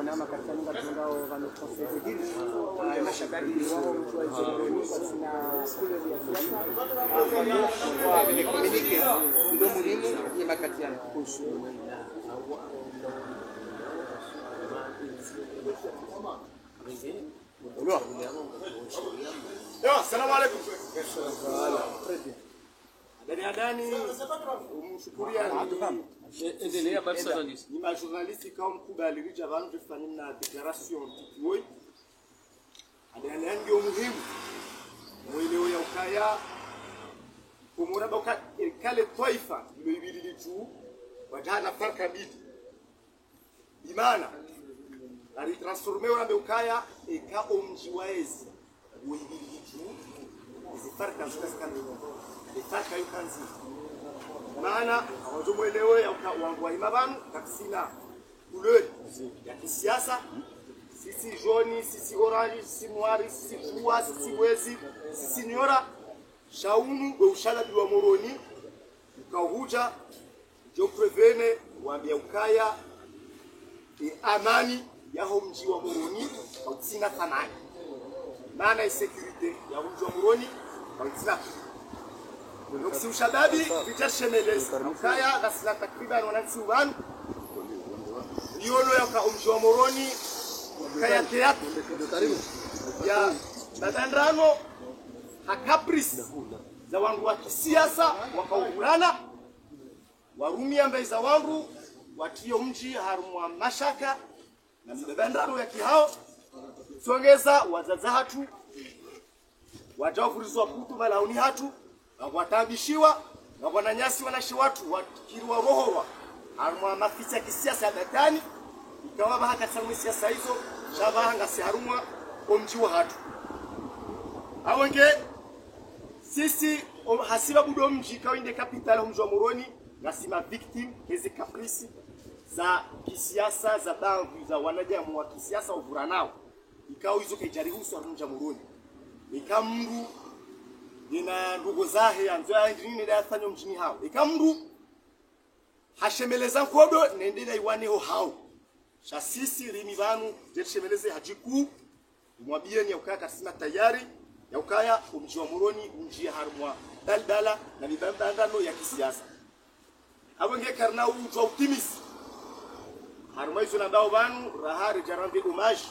mwanama katika nyumba tundao wameprofesi hili mashabiki wao mtu wa Israeli na kule ya siasa kwa vile komunike ndio muhimu ya makatiano kuhusu Assalamu alaikum. Adani umshukuria endelea Barcelonista. Ni majornalisti kama mkubali rija vantu tufanye na declaration tutoi. Adani ndio muhimu. Mwelewe ya ukaya kumuraba kale taifa ndio ibidi litu wajana farka bidi. Imana ali transformer na ukaya eka omji waezi ibidi litu zifarka zikaskana itaka yukanzi maana hawajumwelewe ya wangu wa imabanu taksina kuleli ya kisiasa sisi joni sisi orange sisi noir sisi chua sisi wezi sisi nyora shaunu we ushala biwa moroni ukahuja jo prevene waambia ukaya amani ya mji wa moroni hautsina thamani maana security ya mji wa moroni hautsina donc si ushababi vitashemeleza ukaya gasila takriban wanansi wanu yolo ya mji wa moroni kaya teatro ya badandrano hakapris za wangu wa kisiasa wakaungana warumi ambaye za wangu watio mji harumwa mashaka na badandrano ya kihao songeza wazaza hatu wajavurizwa putu malauni hatu watabishiwa na wananyasi wanashi watu wakiriwa rohowa harumwa mafisi ya kisiasa datani ikawa bahaka samu siasa hizo shabahanga si harumwa omji wa hatu awenge sisi hasiba budo mji kawinde capital mji wa Moroni nasima victim hizi caprice za kisiasa za bangu za wanajamu wa kisiasa uvuranao ikao hizo kejarihusu mji wa Moroni ikamndu nina ndugu zahe anzoa ndini da fanyo mjini hao ikamndu hashemeleza kodo nendela iwaneho hao shasisi rimi banu jeshemeleze hajiku mwabie ya ukaya kasima tayari ya ukaya umji wa Moroni umji harumwa daldala na mibandano ya kisiasa abonge karna uju optimist harumwa hizo na ndao banu rahari jarambe umaji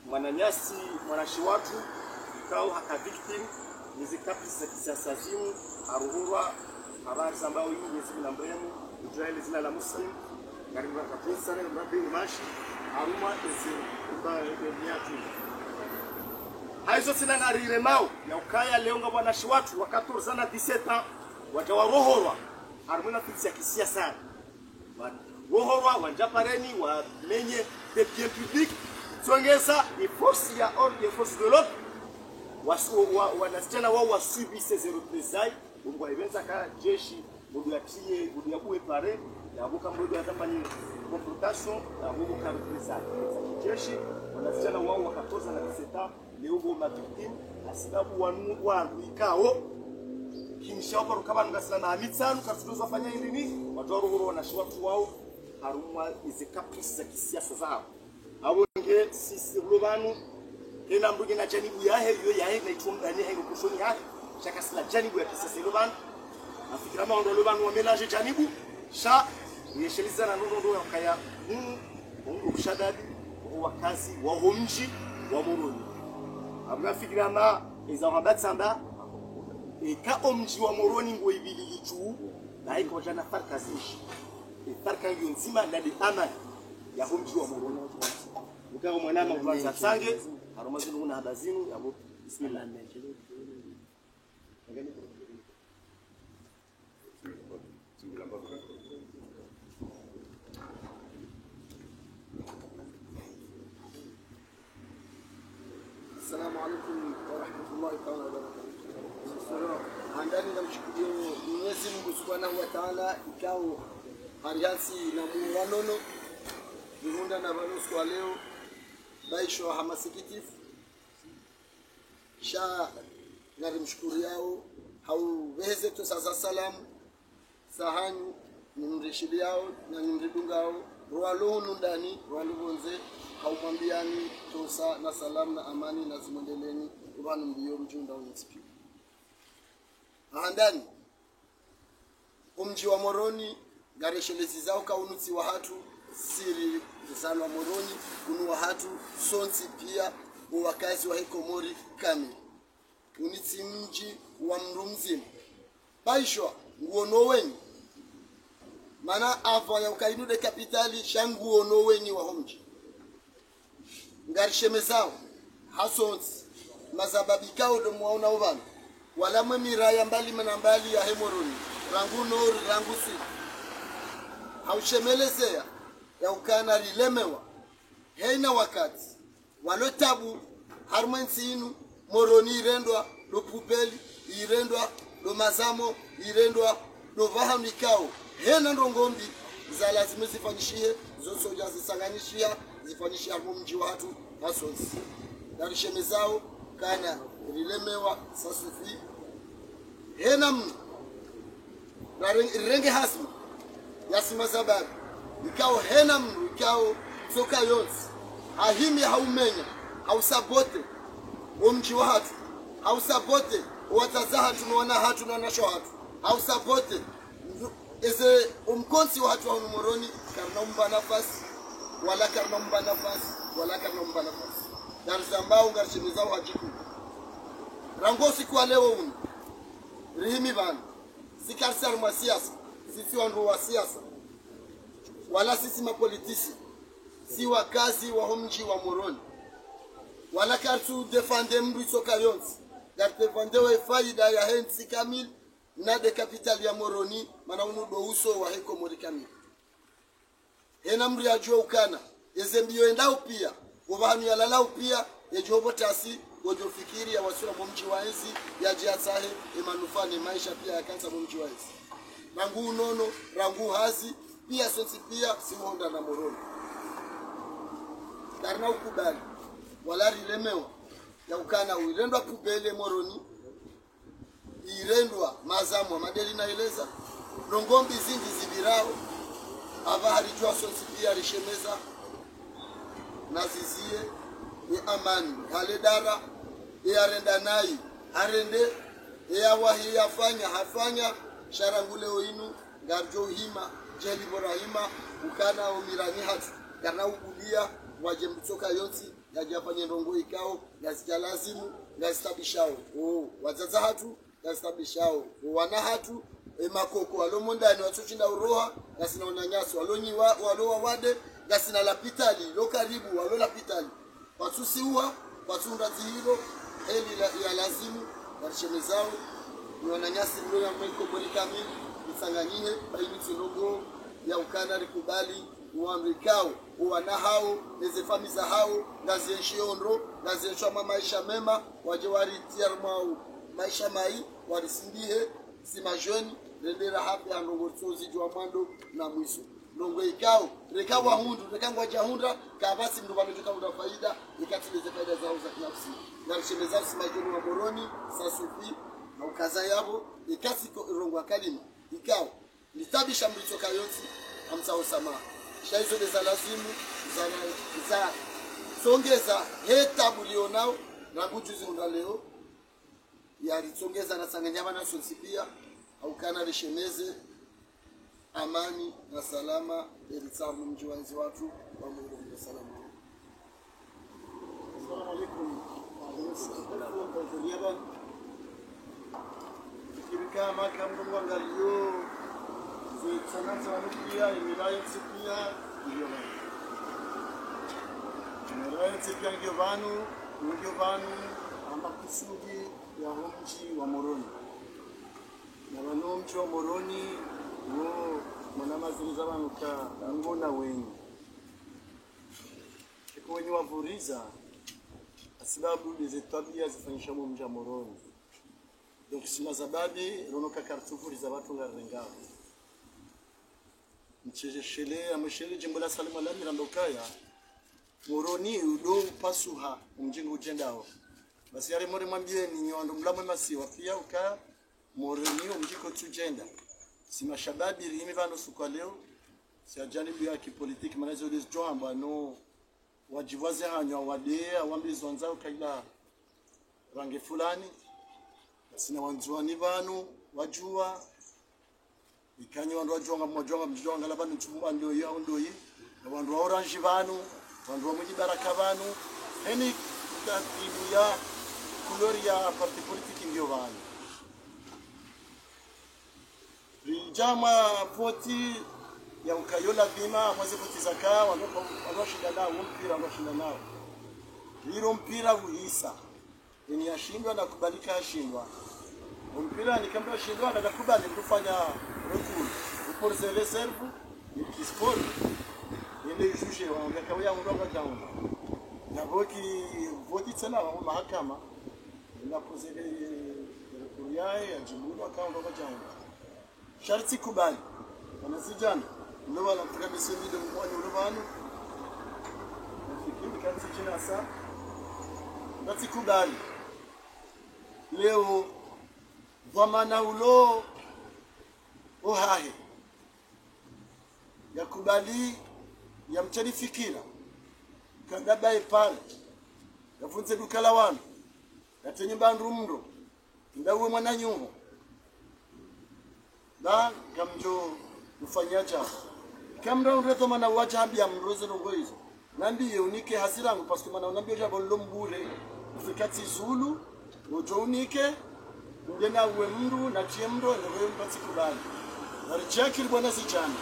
mwananyasi mwanashi watu ikao haka victim nizi kapisa kisiasa zimu haruhurwa habari ambao hii nyezi na mremu Israeli zina la Muslim karibu kabisa na mrabi umashi haruma ezi kuba nyatu haizo sina na riremao ya ukaya leonga wanashi watu wakatorzana 17 watawarohorwa harumuna fitsi ya kisiasa warohorwa wanjapareni wa menye de bien public songeza ni force ya ordre force de l'ordre wanasichana wao wasubise zero presai mungu ibenza ka jeshi mungu yatie mungu yakuwe pare yabuka mungu atafanya confrontation na mungu ka presai jeshi wanasichana wao wakatoza na 17 leo ma victim asibabu wanu ikao kimsha kwa rukabanu gasana na mitsanu katuzo fanya nini watu wao wanashi watu wao harumwa izi caprice za kisiasa zao awonge sisi rubanu ina mbugi na janibu yahe na itumdani hayo kushoni yake chaka sila janibu ya kisiasa loban afikira maondo loban wa mélange janibu sha yesheliza na ndo ya kaya mungu kushadadi wakazi wa homji wa Moroni abga fikira ma iza wabatsamba eka omji wa Moroni ngo ibili lichu na iko jana farka zishi farka hiyo nzima na di amani ya homji wa Moroni ukao mwanama kwanza sange harumazinu na habazinu ya bismillah Assalamu alaikum wa rahmatullahi ta'ala wa barakatuh. Andani na mshukuru Mwenyezi Mungu Subhanahu wa Ta'ala ikao hariansi na muungano Burundi na Barusi kwa leo baisho hamasikitifu sha narimshukuru yao hau weze to sasa salamu sahani nimrishidi yao na nimridungao rualohunu ndani rualuvonze haumwambiani tosa na salamu na amani na zimondeleni ubanu mbio mjunda unisipi ahandani umji wa Moroni gareshelezi zao kaunutsi wa hatu siri zisano wa Moroni unu wa hatu sonsi pia wakazi wa Hekomori kamili unitsi mji wa mrumzima baishwa nguono wenyi mana ava ya ukainude kapitali shangu ono wenyi wa homji ngarishemezao hasonsi mazababikao do mwaona uvana wala miraya mbali manambali ya Hemoroni rangu nori rangu si haushemelezea ya ukana rilemewa heina wakati walotabu harmensi inu Moroni irendwa do pupeli irendwa do mazamo irendwa do vahamikao hena ndongombi za lazima zifanyishie zosoja zisanganyishia zifanyishia hapo mji wa watu hasonsi darishemezao kana rilemewa sasufi hena renge hasmi yasima sababu ikao hena ikao soka yonsi ahimi haumenya hausabote umji wa watu hausabote watazaha tunaona hatu na nasho hatu hausabote eze umkonsi wa watu wa Moroni karna umba nafasi wala karna umba nafasi wala karna umba nafasi darzambao ngarishimizao hajiku rangosi kwa leo unu rihimi vana sikarsar mwa siasa sisi wandu wa siasa wala sisi mapolitisi si wakazi wa mji wa Moroni wala kartu defende mdu soka yonsi defendewe faida ya hensi kamili na de capital ya Moroni mana unudo uso wa Hekomori kamili hena mri ajua ukana ezembio endao pia ubahanu ya lalao pia ejobo tasi gojofikiri ya wasura mumji wa enzi ya jiasahe emanufane maisha pia ya kansa mumji wa enzi rangu unono rangu hazi pia sonsi pia simonda na Moroni karna ukubali wala rilemewa ya ukana uirendwa pubele Moroni irendwa mazamwa madeli na eleza nongombi zingi zibirao ava halijua sonsi pia rishemeza nazizie ni amani haledara arenda nai arende awahi yafanya hafanya sharangule oinu garjo hima jeli borahima ukana umirani hatu kana ugulia waje mtoka yonsi yajafanya ndongo ikao yazijalazimu yazistabishao wazaza hatu yazistabishao wana hatu makoko alomondani watochinda uroha gasina nyaso walonyiwa walowa wade gasina lapitali lo karibu walo lapitali watusiwa watunda zihiro heli ya lazimu barishemezao ni wananyasi mlo ya mwiko boli kamili msanganyine baini tinogo ya ukana rikubali uamrikao uwanahao nezefamiza hao ngazienshiondo ngazienshwa maisha mema waje waritia mwao maisha mai warisindihe simajoni rendera hapi ya ndongotozi jwa mwando na mwiso ndongo ikao rekawa hundu rekangwa jahunda kabasi mndu wametoka muda faida ikatileze faida zao za kinafsi na shemeza simajoni wa Moroni sasufi na ukaza yabo ikasi rongwa kalima ikao litabisha mlitoka yoti amsao sama shaizo za lazimu za songeza heta bulionao na kujuzi leo yalisongeza na sanganyama na sonsipia au kana rishemeze amani na salama elisamu mji wa enzi watu wa Mungu na salama. Assalamu alaikum. Kirika makambo mwangalio zitsananza wanupia imilaya tsipia ndio imilaya tsipia ndio vanu amakusudi ya mji wa Moroni na wanomji wa Moroni wo mwanamaziriza vanuka ngona wenyu wenye wavuriza sababu hizo tabia zifanyisha mji wa Moroni donc sima zababi ronoka kartufuri za watu ngarengao mcheje shele amshele jimbo la Salima la Mirandokaya Moroni udo pasuha mjingu ujendao basi yale more mwambie ni nyondo mlamwe masiwa pia uka Moroni umjiko tujenda sima shababi rimi vano sukwa leo si ajanibu ya kipolitiki maana hizo jomba no wajivaze hanywa wadea wambizwa nzao kaila rangi fulani sina wanzuani banu wajua ikanyo ndo wajonga mjonga labani chumba ndio yao ndio hii wandu wa orange banu wandu wa mji baraka banu yani tatibu ya kulori ya parti politiki ndio banu rijama voti ya ukayola dhima mwezi voti zaka wanashinda nao mpira wanashinda nao hilo mpira huisa ni yashindwa na kubalika yashindwa mpira ni kama yashindwa na kubali kufanya recours pour se réserve ni sport ile juge wangekawia mrongo down na boki voti tena wa mahakama na posele recours ya jibu akaunga kwa down sharti kubali wanasijana ndio wala kabisa ndio mmoja urubani fikiri kanzi jina saa nati kubali leo dhamana ulo ohahe yakubali yamchani fikira kadaba ipale yafunze dukala wanu yatenye bandu mndo ndawe mwana nyumo da kamjo ufanyaja kamra ureto mana wacha ambia mroze rongo hizo nambi unike hasirangu paske mana unambia jabo lombure fikati zulu ujo unike ndena uwe mndu na chiemndo ndio mpati kubali narichakiri bwana sichana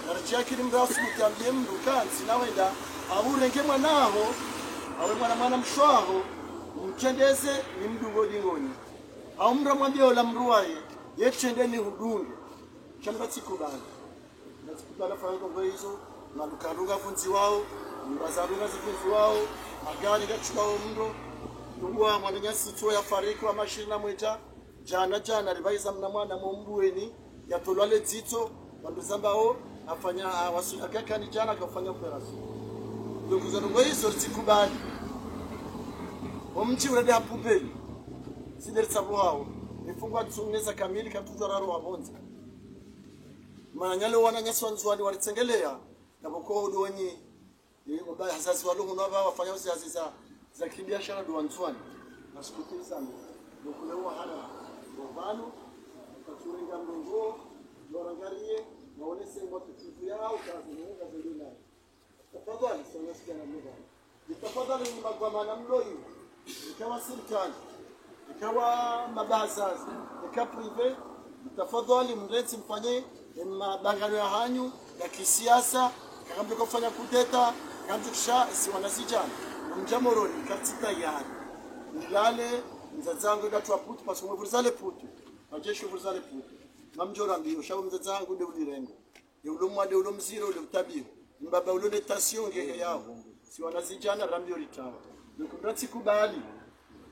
narichakiri mrafu mtambie mndu kansi nawenda aburenge mwanaho awe mwana mshwaho mchendeze ni mndu godingoni au mra mwambie ola mruwaye yechendeni hudunge chambati kubali natikubala fango ngoizo na lukaruga funzi wao mbazaruga zifunzi wao magari gachukao mndo Tungwa mwananyasi tuwa ya fariki wa mashina mweta jana rivaiza mna mwana mumbueni ya tolwale zito wanduzambao afanya wasulakaka ni jana kafanya operasi ndugu zangu hizo zikubali omchi urede hapupeli siderisa wao nifungwa tsuneza kamili katuzwa raro wabonza mananyalo wananyasi wanzuani walitsengelea naboko udonyi obaya hasazi walungu naba wafanya usiazi za kibiashara duanzwani na sikutiri sana dokulewa hana robano katurenga mrongo dorangarie naonese moto kitu yao kazi munga zilina tafadhali sana sikana mmoja tafadhali ni magwamana mloi ikawa serikali ikawa mabazazi ikawa prive tafadhali mlete mfanye mabangano ya hanyu ya kisiasa kama kufanya kudeta kama kisha si wanasijana mjamoroni katika yari nilale mzazangu ndatwa putu paso mvurizale putu majeshi mvurizale putu namjora mbio shawo mzazangu de ulirengo de ulomwa de ulomziro de utabio mbaba ulone tasio ngeke yao si wanazijana rambio litawa nikumbati kubali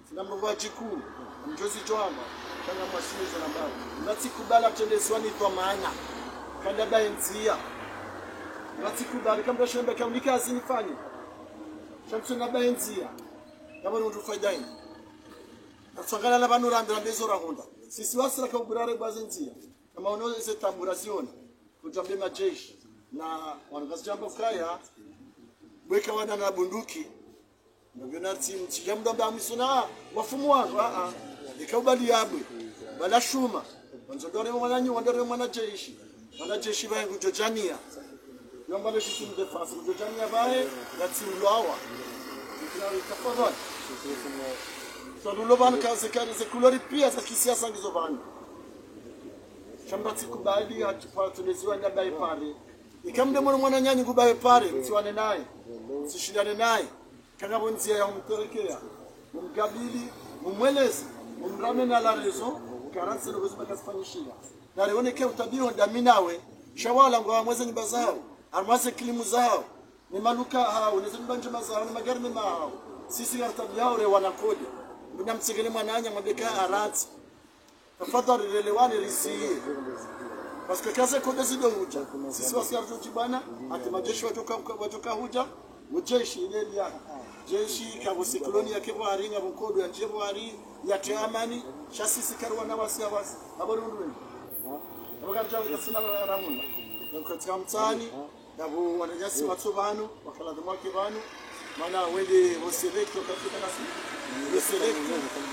sinamwa jikuu mjozi joanga kama mwasimizo na mbao ndati kubala tendeswani kwa maana kada baenzia ndati kubali kama shembe kama kazi nifanye Shamsuna baenzia kama ndio faida hii afangala na banu rambira bezora honda sisi wasira ka uburare bazenzia kama unoze tamburaziona kujambe majeshi na wanagazijamba kaya weka wana na bunduki ndio na timu tijamdo ba misuna wafumu wangu ikabali yabwe bala shuma wanzodore mwananyi wandore mwanajeshi bangu jojania yomba le shitum defense jojania bae na timu lawa tafadhali Sadulo kazi kazi kulori pia za kisiasa ndizo bana. Shamba tikubali hatupatunziwa na bai pale. Ikamde mwana nyanyi kubai pale msiwane naye. Sishindane naye. Kanga bonzia ya mterekea. Mumkabili, mumweleze, mumrame na la raison, karanse no bezima kasifanyishia. Na leoneke utabio ndami nawe. Shawala ngo amweze nyumba zao, amweze kilimu zao. Ni maluka hao, ni zimba njema zao, ni magari mema hao. Sisi tabia ule wanakodi. Mnamtsigele mwananya mabeka arati tafadhali relewani risiye parce que kaze kode zido huja sisi wasiarjo jibana ati majeshi watoka huja ujeshi ile ya jeshi kabo sikloni yake bwari ngabukodo ya jebwari ya teamani shasisi karwa na wasiabasi abari undwe abakanja kasina ramuna katika mtaani nabo wananyasi watu banu wakala mwake banu maana wende waselect wakafika nasi waselect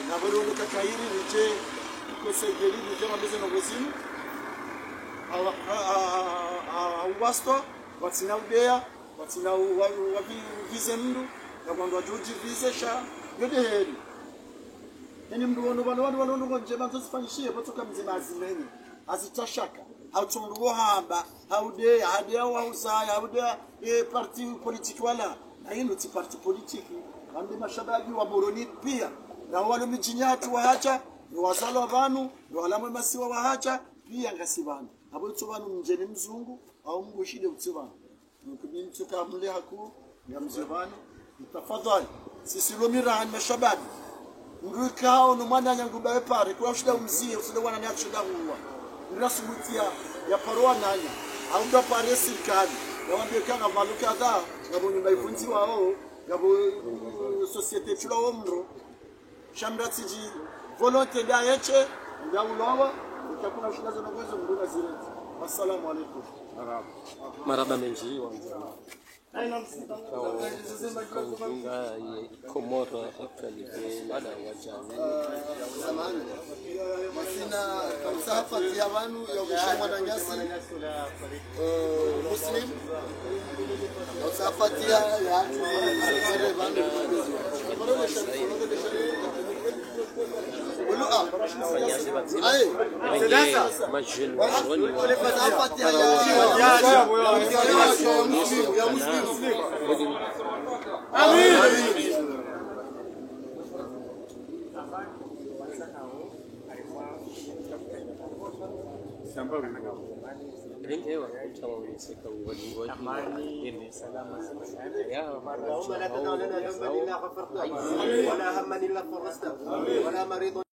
na bado ndo kairi nje kwa sejeli nje mabeza na wazini au wasto watina udea watina wavize mndu na kwamba juji vizesha yote heri yani mndu wano nje bantu sifanyishie potoka mzima azimeni azitashaka hautundugo hamba haude hade au usaya haude parti politique wala na hino ti parti politique ande mashababi wa Boroni pia na wale mijinyatu waacha ni wazalo abantu ni walamu masiwa waacha pia ngasibana abo tsobana mjeni mzungu au mgushide utsibana mkubini tukamle haku ya mzibana tafadhali sisi lomira an mashababi ngikao no mwana nyanguba pare kwa shida umzie usinde wana na shida huwa nirasumutia ya paroa nanya au ndo pare serikali na wambie kanga valuka da ngabo nyumba ifunzi wao ngabo societe chulo omro shamratiji volonté da yeche ngaulowa utakuna shida za ngozo mruga zile. Assalamu alaykum. Maraba menji wanza Konga Komoro actually mada wajana zamani masina falsafa ya wanu ya kushama na nyasi muslim falsafa ya sere bandu Ringewa kutawa unisika uwajingoji ini salama ya اللهم لا تدع لنا ذنبا الا غفرته ولا هما الا فرجته ولا مريضا